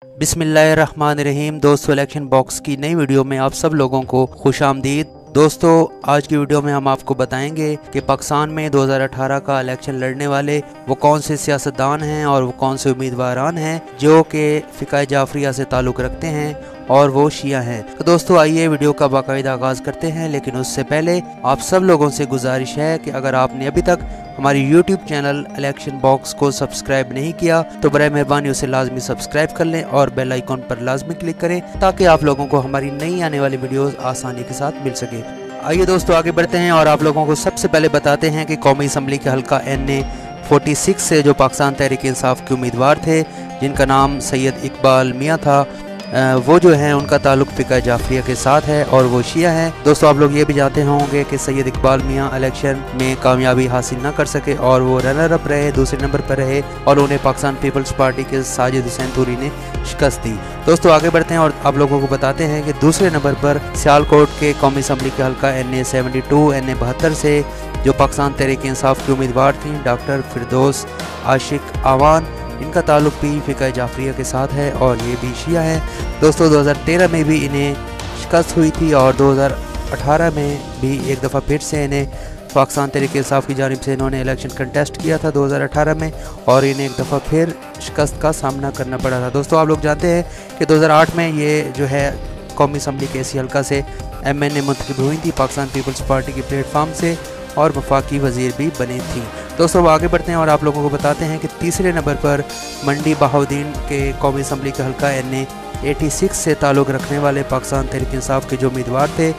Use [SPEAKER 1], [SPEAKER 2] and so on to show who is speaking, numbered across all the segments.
[SPEAKER 1] बिस्मिल्लाहिर्रहमानिर्रहीम। दोस्तों, election box की नई वीडियो में आप सब लोगों को खुशामदीद। दोस्तों, आज की वीडियो में हम आपको बताएंगे कि पाकिस्तान में 2018 का इलेक्शन लड़ने वाले वो कौन से सियासतदान हैं और वो कौन से उम्मीदवारान हैं जो कि फ़िक़ा जाफरिया से ताल्लुक़ रखते हैं और वो शिया हैं। तो दोस्तों, आइए वीडियो का बाकायदा आगाज़ करते हैं, लेकिन उससे पहले आप सब लोगों से गुजारिश है कि अगर आपने अभी तक हमारी YouTube चैनल इलेक्शन बॉक्स को सब्सक्राइब नहीं किया तो बराए मेहरबानी उसे लाजमी सब्सक्राइब कर लें और बेल आइकॉन पर लाजमी क्लिक करें ताकि आप लोगों को हमारी नई आने वाली वीडियोस आसानी के साथ मिल सके। आइए दोस्तों, आगे बढ़ते हैं और आप लोगों को सबसे पहले बताते हैं कि कौमी असम्बली के हल्का NA 46 से जो पाकिस्तान तहरीक इंसाफ के उम्मीदवार थे, जिनका नाम सैयद इकबाल मियाँ था, वो जो है उनका ताल्लुक फ़िक़ा जाफरिया के साथ है और वो शिया हैं। दोस्तों, आप लोग ये भी जानते होंगे कि सैयद इकबाल मियाँ इलेक्शन में कामयाबी हासिल ना कर सके और वो रनर अप रहे, दूसरे नंबर पर रहे और उन्हें पाकिस्तान पीपल्स पार्टी के साजिद हुसैन तूरी ने शिकस्त दी। दोस्तों, आगे बढ़ते हैं और आप लोगों को बताते हैं कि दूसरे नंबर पर सियालकोट के कौमी असम्बली के हल्का NA 72 NA 72 से जो पाकिस्तान तहरीक इंसाफ की उम्मीदवार थी डॉक्टर फिरदौस आशिक आवान, इनका ताल्लुक भी फ़िक़ा जाफरिया के साथ है और ये भी शिया है। दोस्तों, 2013 में भी इन्हें शिकस्त हुई थी और 2018 में भी एक दफ़ा फिर से इन्हें पाकिस्तान तहरीक इंसाफ की जानिब से इन्होंने इलेक्शन कंटेस्ट किया था 2018 में और इन्हें एक दफ़ा फिर शिकस्त का सामना करना पड़ा था। दोस्तों, आप लोग जानते हैं कि 2008 में ये जो है कौमी असम्बली के इसी हल्का से MNA मुंतखब हुई थी पाकिस्तान पीपल्स पार्टी के प्लेटफार्म से और वफाकी वज़ीर भी बनी थी। दोस्तों, आगे बढ़ते हैं और आप लोगों को बताते हैं कि तीसरे नंबर पर मंडी बहाउद्दीन के कौमी असम्बली का हल्का NA 86 से ताल्लुक़ रखने वाले पाकिस्तान तहरीक इंसाफ के जो उम्मीदवार थे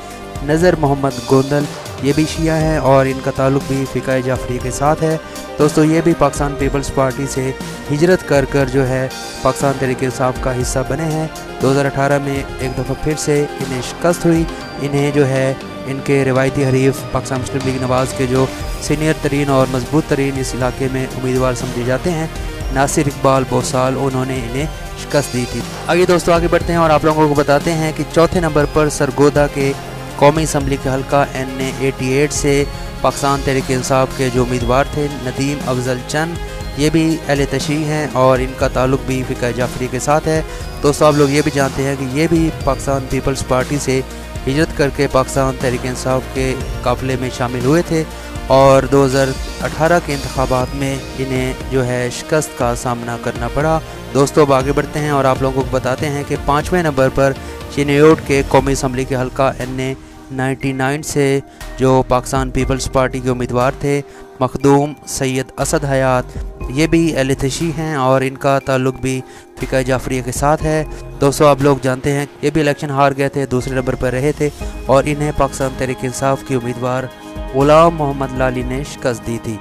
[SPEAKER 1] नज़र मोहम्मद गोंदल, ये भी शिया हैं और इनका ताल्लुक़ भी फ़िक़ा जाफरिया के साथ है। दोस्तों, ये भी पाकिस्तान पीपल्स पार्टी से हिजरत कर कर जो है पाकिस्तान तहरीक इंसाफ का हिस्सा बने हैं। 2018 में एक दफ़ा फिर से इन्हें शिकस्त हुई। इन्हें जो है इनके रिवायती हरीफ पाकिस्तान मुस्लिम लीग नवाज़ के जो सीनियर तरीन और मजबूत तरीन इस इलाके में उम्मीदवार समझे जाते हैं नासिर इकबाल बोसाल, उन्होंने इन्हें शिकस्त दी थी। आगे दोस्तों, आगे बढ़ते हैं और आप लोगों को बताते हैं कि चौथे नंबर पर सरगोदा के कौमी असम्बली के हल्का NA 88 से पाकिस्तान तहरीक इंसाफ के जो उम्मीदवार थे नदीम अफजल चंद, ये भी अहले तशरीह हैं और इनका ताल्लुक भी फ़िक़ा जाफरिया के साथ है। दोस्तों, आप लोग ये भी जानते हैं कि ये भी पाकिस्तान पीपल्स पार्टी से हिजरत करके पाकिस्तान तहरीक इंसाफ के काफ़िले में शामिल हुए थे और 2018 के इंतखाबात में इन्हें जो है शिकस्त का सामना करना पड़ा। दोस्तों, अब आगे बढ़ते हैं और आप लोगों को बताते हैं कि पाँचवें नंबर पर चिन्योट के कौमी असम्बली के हल्का NA 99 से जो पाकिस्तान पीपल्स पार्टी के उम्मीदवार थे मखदूम सैयद असद हयात, ये भी अहले तशरीह हैं और इनका ताल्लुक भी फ़िक़ा जाफरिया के साथ है। दोस्तों, आप लोग जानते हैं ये भी इलेक्शन हार गए थे, दूसरे नंबर पर रहे थे और इन्हें पाकिस्तान तहरीक इंसाफ के उम्मीदवार गुलाम मोहम्मद लाली ने शिकस्त दी थी।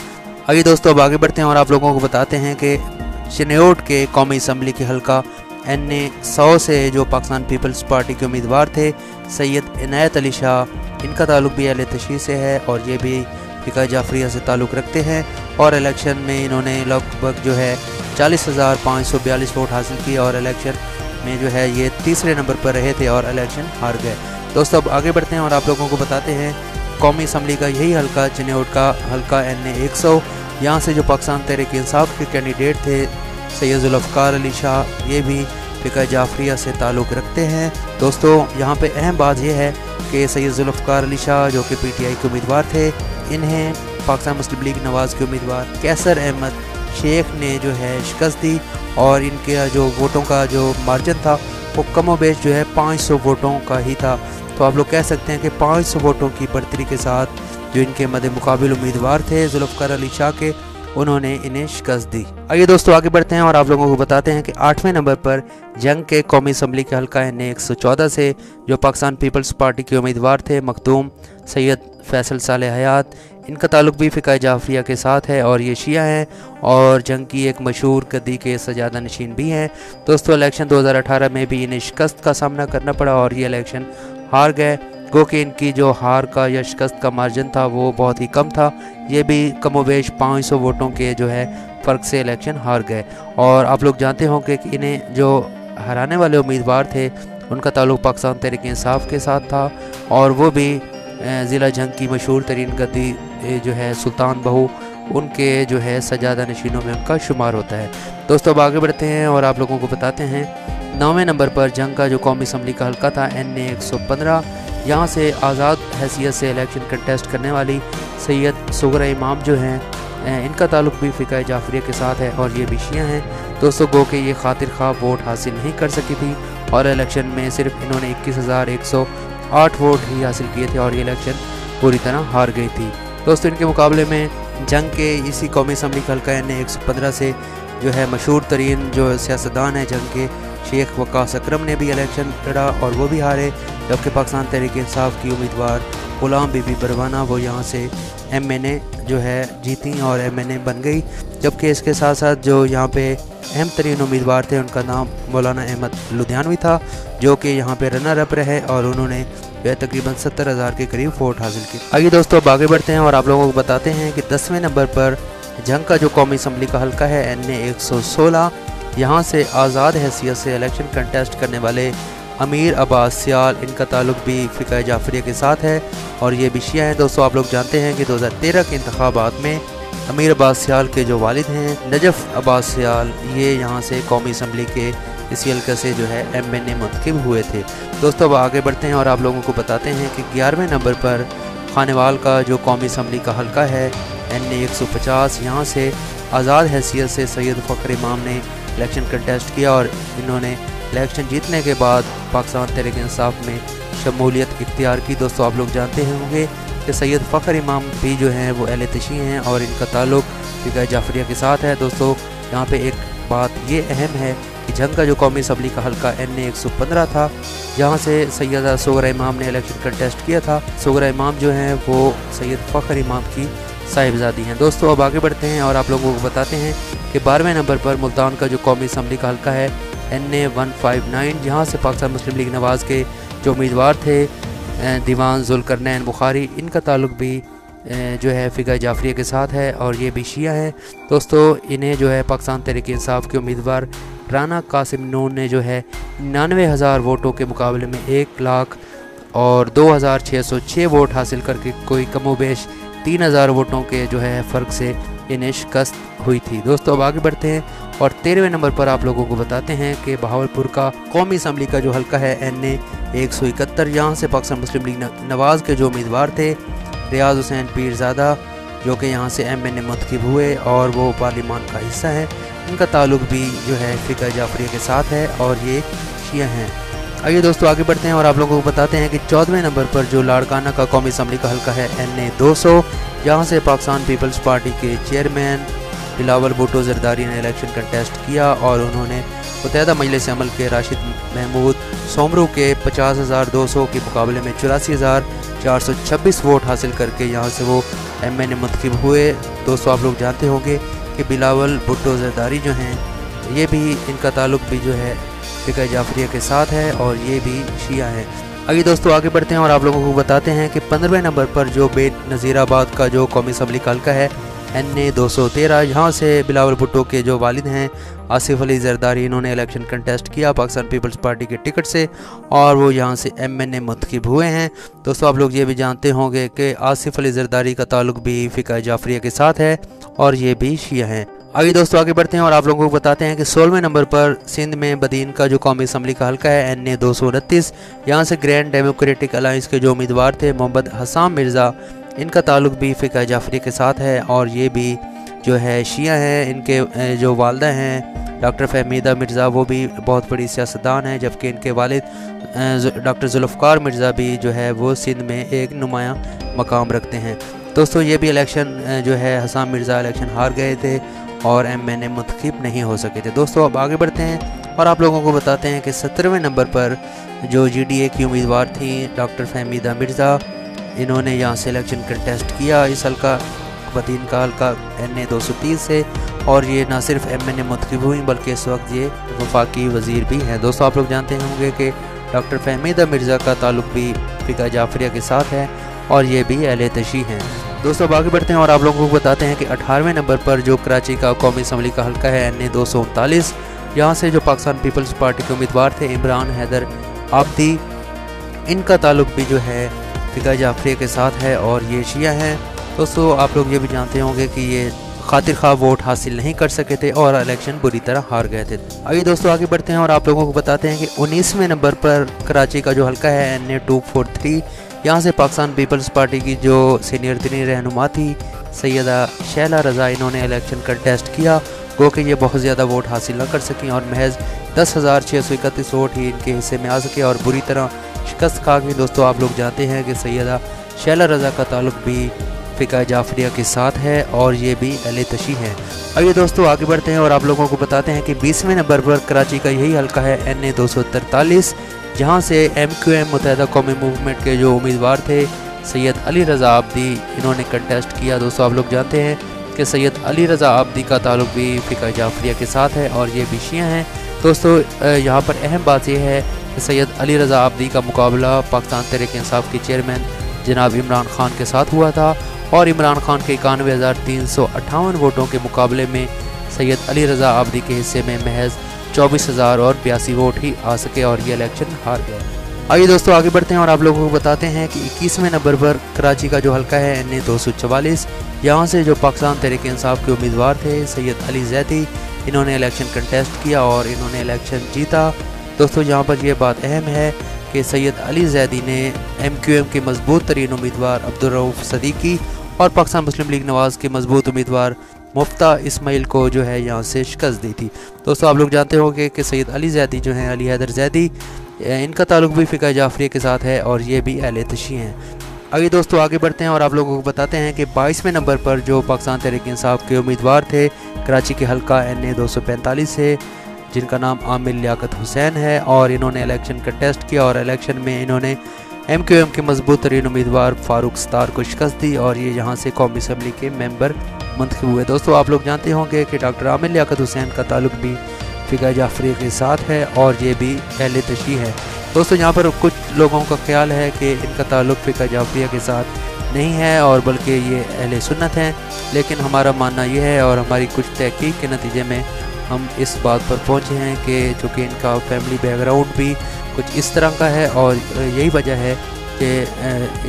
[SPEAKER 1] आइए दोस्तों, अब आगे बढ़ते हैं और आप लोगों को बताते हैं कि चिन्योट के कौमी असम्बली के हल्का NA 100 से जो पाकिस्तान पीपल्स पार्टी के उम्मीदवार थे सैयद इनायत अली शाह, इनका ताल्लुक भी अहले तशरीह से है और ये भी फ़िक़ा जाफरिया से ताल्लुक़ रखते हैं और इलेक्शन में इन्होंने लगभग जो है 40,542 वोट हासिल किए और इलेक्शन में जो है ये तीसरे नंबर पर रहे थे और इलेक्शन हार गए। दोस्तों, अब आगे बढ़ते हैं और आप लोगों को बताते हैं कौमी असम्बली का यही हल्का चिन्योट का हल्का NA 100, यहाँ से जो पाकिस्तान तहरीक इंसाफ के कैंडिडेट थे सैयद जुल्फ़िकार अली शाह, ये भी फ़िक़ा जाफरिया से ताल्लुक़ रखते हैं। दोस्तों, यहाँ पे अहम बात यह है कि सैयद जुल्फ़िकार अली शाह जो कि PTI के उम्मीदवार थे, इन्हें पाकिस्तान मुस्लिम लीग नवाज़ के उम्मीदवार कैसर अहमद शेख ने जो है शिकस्त दी और इनके जो वोटों का जो मार्जिन था वो कमो बेश जो है 500 वोटों का ही था। तो आप लोग कह सकते हैं कि 500 वोटों की बढ़तरी के साथ जो इनके मद्दे मुकाबिल उम्मीदवार थे जुल्फ़िकार अली शाह के, उन्होंने इन्हें शिकस्त दी। आइए दोस्तों, आगे बढ़ते हैं और आप लोगों को बताते हैं कि 8वें नंबर पर जंग के कौमी असम्बली के हल्का NA 114 से जो पाकिस्तान पीपल्स पार्टी के उम्मीदवार थे मखदूम सैयद फैसल सालेह हयात, इनका ताल्लुक भी फ़िक़ा जाफरिया के साथ है और ये शिया हैं और जंग की एक मशहूर गद्दी के सजादा नशीन भी हैं। दोस्तों, इलेक्शन 2018 में भी इन्हें शिकस्त का सामना करना पड़ा और ये इलेक्शन हार गए, गो कि इनकी जो हार का या शिकस्त का मार्जिन था वो बहुत ही कम था। ये भी कमोवेश 500 वोटों के जो है फ़र्क से इलेक्शन हार गए और आप लोग जानते होंगे कि इन्हें जो हराने वाले उम्मीदवार थे उनका ताल्लुक पाकिस्तान तहरीक इंसाफ के साथ था और वो भी ज़िला जंग की मशहूर तरीन गद्दी जो है सुल्तान बहू, उनके जो है सजादा नशीनों में उनका शुमार होता है। दोस्तों अब आगे बढ़ते हैं और आप लोगों को बताते हैं 9वें नंबर पर जंग का जो कौमी असम्बली का हल्का था NA 115, यहाँ से आज़ाद हैसियत से इलेक्शन कंटेस्ट करने वाली सैयद सुगरा इमाम जो हैं, इनका ताल्लुक भी फ़िक़्ह जाफ़रिया के साथ है और ये भी शिया हैं। दोस्तों गो के ये खातिर ख्वाह वोट हासिल नहीं कर सकी थी और इलेक्शन में सिर्फ इन्होंने 21,108 वोट ही हासिल किए थे और ये इलेक्शन पूरी तरह हार गई थी। दोस्तों इनके मुकाबले में जंग के इसी कौमी असम्बली का हल्का NA 115 से जो है मशहूर तरीन जो सियासतदान है जंग के, शेख वकास अकरम ने भी इलेक्शन लड़ा और वो भी हारे, जबकि पाकिस्तान तहरीक इंसाफ की उम्मीदवार गुलाम बीबी बरवाना वो यहाँ से MNA जो है जीती और MNA बन गई। जबकि इसके साथ साथ जो यहाँ पे अहम तरीन उम्मीदवार थे उनका नाम मौलाना अहमद लुधियानवी था, जो कि यहाँ पे रनर अप रहे और उन्होंने तकरीबन 70,000 के करीब वोट हासिल किए। आइए दोस्तों अब आगे बढ़ते हैं और आप लोगों को बताते हैं कि 10वें नंबर पर जंग का जो कौमी असम्बली का हल्का है NA 116, यहाँ से आज़ाद हैसियत से इलेक्शन कंटेस्ट करने वाले अमीर अब्बास सियाल, इनका ताल्लुक भी फ़िक़्ह जाफ़रिया के साथ है और ये भी शिया हैं। दोस्तों आप लोग जानते हैं कि 2013 के इंतखाबात में अमीर अब्बास सियाल के जो वालिद हैं नजफ़ अब्बास सियाल, ये यहाँ से कौमी असम्बली के इसी हल्के से जो है MNA मुंतखब हुए थे। दोस्तों अब आगे बढ़ते हैं और आप लोगों को बताते हैं कि 11वें नंबर पर खानेवाल का जो कौमी असम्बली का हल्का है NA 150, यहाँ से आज़ाद हैसियत से सैयद फ़खर इमाम ने इलेक्शन कंटेस्ट किया और इन्होंने इलेक्शन जीतने के बाद पाकिस्तान तहरीक इंसाफ में शमूलियत इख्तियार की। दोस्तों आप लोग जानते होंगे कि सैयद फ़खर इमाम भी जो हैं वो अहले तशी हैं और इनका ताल्लुक फ़िक़्ह जाफ़रिया के साथ है। दोस्तों यहाँ पे एक बात ये अहम है कि जंग का जो कौमी असम्बली का हल्का NA 115 था, जहाँ से सैयदा सुगरा इमाम ने इलेक्शन कंटेस्ट किया था। सुगरा इमाम जो हैं वो सैयद फ़खर इमाम की साहिबजादी हैं। दोस्तों अब आगे बढ़ते हैं और आप लोगों को बताते हैं कि 12वें नंबर पर मुल्तान का जो कौमी असम्बली का हल्का है NA 159, जहाँ से पाकिस्तान मुस्लिम लीग नवाज़ के जो उम्मीदवार थे दीवान ज़ुल्करनैन बुखारी, इनका ताल्लुक भी जो है फ़िक़्ह जाफ़रिया के साथ है और ये भी शिया हैं। दोस्तों इन्हें जो है पाकिस्तान तहरीक इंसाफ के उम्मीदवार राना कासिम नून ने जो है 99,000 वोटों के मुकाबले में 1,02,606 वोट हासिल करके कोई कमोबेश 3,000 वोटों के जो है फ़र्क से इन्हें शिकस्त हुई थी। दोस्तों अब आगे बढ़ते हैं और 13वें नंबर पर आप लोगों को बताते हैं कि बहावलपुर का कौमी असम्बली का जो हल्का है NA 171, यहाँ से पाकिस्तान मुस्लिम लीग नवाज़ के जो उम्मीदवार थे रियाज हुसैन पीरज़ादा, जो कि यहाँ से MNA मुंतखब हुए और वो पार्लिमान का हिस्सा है, इनका ताल्लुक भी जो है फ़िक़्ह जाफ़रिया के साथ है और ये शिया हैं। आइए दोस्तों आगे बढ़ते हैं और आप लोगों को बताते हैं कि 14वें नंबर पर जो लाड़काना का कौमी असम्बली का हल्का है NA 200, जहाँ से पाकिस्तान पीपल्स पार्टी के चेयरमैन बिलावल भुट्टो ज़रदारी ने इलेक्शन कंटेस्ट किया और उन्होंने मुत्तहिदा मजलिस अमल के राशिद महमूद सोमरू के 50,200 के मुकाबले में 84,426 वोट हासिल करके यहाँ से वो MNA मुंतखब हुए। दोस्तों आप लोग जानते होंगे कि बिलावल भुट्टो ज़रदारी जो हैं ये भी, इनका ताल्लुक भी जो है फ़िक़्ह जाफ़रिया के साथ है और ये भी शिया हैं। आइए दोस्तों आगे बढ़ते हैं और आप लोगों को बताते हैं कि 15वें नंबर पर जो बेनज़ीराबाद का जो कौमी असम्बली का हल्का है NA 213, यहाँ से बिलावल भुट्टो के जो वालिद हैं आसिफ अली ज़रदारी, इन्होंने इलेक्शन कंटेस्ट किया पाकिस्तान पीपल्स पार्टी के टिकट से और वो यहाँ से MNA मुंतखब हुए हैं। दोस्तों आप लोग ये भी जानते होंगे कि आसिफ अली ज़रदारी का ताल्लुक भी फ़िक़्ह जाफ़रिया के साथ है और ये भी शिया हैं। आइए दोस्तों आगे बढ़ते हैं और आप लोगों को बताते हैं कि 16वें नंबर पर सिंध में बदीन का जो कौमी असम्बली का हल्का है NA 229, यहाँ से ग्रैंड डेमोक्रेटिक अलायंस के जो उम्मीदवार थे मोहम्मद हसाम मिर्ज़ा, इनका ताल्लुक भी फ़िक़्ह जाफ़रिया के साथ है और ये भी जो है शिया हैं। इनके जो वालदा हैं डॉक्टर फहमीदा मिर्ज़ा, वो भी बहुत बड़ी सियासतदान है, जबकि इनके वालिद डॉक्टर जुल्फ़कार मिर्ज़ा भी जो है वो सिंध में एक नुमायाँ मकाम रखते हैं। दोस्तों ये भी इलेक्शन जो है हसाम मिर्ज़ा इलेक्शन हार गए थे और MNA मुंतखब नहीं हो सके थे। दोस्तों अब आगे बढ़ते हैं और आप लोगों को बताते हैं कि 17वें नंबर पर जो GDA की उम्मीदवार थी डॉक्टर फहमीदा मिर्ज़ा, इन्होंने यहाँ से इलेक्शन कंटेस्ट किया इस हल्का बदीन का हल्का NA 230 से और ये ना सिर्फ MNA मुंतखब हुई बल्कि इस वक्त ये वफाकी वज़ीर भी हैं। दोस्तों आप लोग जानते होंगे कि डॉक्टर फहमीदा मिर्ज़ा का ताल्लुक भी फ़िक़्ह जाफ़रिया के साथ है और ये भी अहले तशी हैं। दोस्तों अब आगे बढ़ते हैं और आप लोगों को बताते हैं कि 18वें नंबर पर जो कराची का कौमी असम्बली का हल्का है NA 239, यहाँ से जो पाकिस्तान पीपल्स पार्टी के उम्मीदवार थे इमरान हैदर आबदी, इनका ताल्लुक भी जो है फ़िक़्ह जाफ़रिया के साथ है और ये शिया हैं। दोस्तों आप लोग ये भी जानते होंगे कि ये खातिर खा वोट हासिल नहीं कर सके थे और इलेक्शन बुरी तरह हार गए थे। आइए दोस्तों आगे बढ़ते हैं और आप लोगों को बताते हैं कि 19वें नंबर पर कराची का जो हल्का है NA 243, यहाँ से पाकिस्तान पीपल्स पार्टी की जो सीनियर तरीन रहनुमा थी सैयदा शैला रज़ा, इन्होंने इलेक्शन कंटेस्ट किया, गो कि ये बहुत ज़्यादा वोट हासिल न कर सकें और महज 10,631 वोट ही इनके हिस्से में आ सके और बुरी तरह शिकस्त खा गई। दोस्तों आप लोग जानते हैं कि सैयदा शैला रज़ा का ताल्लुक भी फ़िका जाफरिया के साथ है और ये भी अहले तशी हैं। आइए दोस्तों आगे बढ़ते हैं और आप लोगों को बताते हैं कि 20वें नंबर पर कराची का यही हल्का है NA 243, जहाँ से MQM मुत्तहिदा कौमी मूवमेंट के जो उम्मीदवार थे सैयद अली रज़ा आबदी, इन्होंने कंटेस्ट किया। दोस्तों आप लोग जानते हैं कि सैयद अली रज़ा आबदी का ताल्लुक भी फ़िका जाफरिया के साथ है और ये भी शिया हैं। दोस्तों यहाँ पर अहम बात यह है कि सैयद अली रज़ा आबदी का मुकाबला पाकिस्तान तहरीक इंसाफ के चेयरमैन जनाब इमरान खान के साथ हुआ था और इमरान खान के 91,358 वोटों के मुकाबले में सैयद अली रज़ा आबदी के हिस्से में महज 24,082 वोट ही आ सके और ये इलेक्शन हार गए। आइए दोस्तों आगे बढ़ते हैं और आप लोगों को बताते हैं कि 21वें नंबर पर कराची का जो हल्का है NA 244, यहाँ से जो पाकिस्तान तहरीक इंसाफ के उम्मीदवार थे सैयद अली जैदी, इन्होंने इलेक्शन कंटेस्ट किया और इन्होंने इलेक्शन जीता। दोस्तों यहाँ पर यह बात अहम है कि सैयद अली जैदी ने MQM के मजबूत तरीन उम्मीदवार अब्दुर्रऊफ सदीकी और पाकिस्तान मुस्लिम लीग नवाज़ के मजबूत उम्मीदवार मुफ्ता इस्माइल को जो है यहाँ से शिकस्त दी थी। दोस्तों आप लोग जानते होंगे कि सैयद अली जैदी जो हैं, अली हैदर जैदी, इनका ताल्लुक भी फ़िका जाफरिया के साथ है और ये भी अहले तशी हैं। आगे दोस्तों आगे बढ़ते हैं और आप लोगों को बताते हैं कि 22वें नंबर पर जो पाकिस्तान तहरीक इंसाफ के उम्मीदवार थे कराची के हल्का NA 245 से, जिनका नाम आमिर लियाकत हुसैन है और इन्होंने इलेक्शन कंटेस्ट किया और इलेक्शन में इन्होंने MQM के मजबूत तरीन उम्मीदवार फारूक सत्तार को शिकस्त दी और ये यहाँ से कौमी असम्बली के मेंबर मुंतखब हुए। दोस्तों आप लोग जानते होंगे कि डॉक्टर आमिर लियाकत हुसैन का ताल्लुक भी फ़िका जाफरिया के साथ है और ये भी अहले तशी है। दोस्तों यहाँ पर कुछ लोगों का ख्याल है कि इनका ताल्लुक फ़िका जाफरिया के साथ नहीं है और बल्कि ये अहले सुन्नत हैं, लेकिन हमारा मानना यह है और हमारी कुछ तहकीक के नतीजे में हम इस बात पर पहुँचे हैं कि चूँकि इनका फैमिली बैकग्राउंड भी कुछ इस तरह का है और यही वजह है कि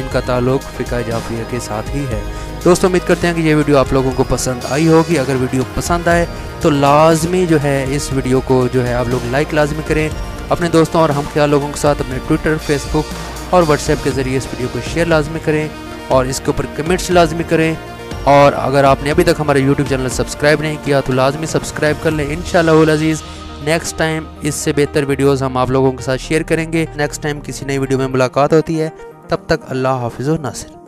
[SPEAKER 1] इनका ताल्लुक फ़िका जाफरिया के साथ ही है। दोस्तों उम्मीद करते हैं कि ये वीडियो आप लोगों को पसंद आई होगी। अगर वीडियो पसंद आए तो लाजमी जो है इस वीडियो को जो है आप लोग लाइक लाजमी करें, अपने दोस्तों और हम ख्याल लोगों के साथ अपने ट्विटर, फेसबुक और व्हाट्सएप के ज़रिए इस वीडियो को शेयर लाजमी करें और इसके ऊपर कमेंट्स लाजमी करें। और अगर आपने अभी तक हमारा यूट्यूब चैनल सब्सक्राइब नहीं किया तो लाजमी सब्सक्राइब कर लें। इंशाअल्लाह अज़ीज़ नेक्स्ट टाइम इससे बेहतर वीडियोस हम आप लोगों के साथ शेयर करेंगे। नेक्स्ट टाइम किसी नई वीडियो में मुलाकात होती है, तब तक अल्लाह हाफिज़ व नासिर।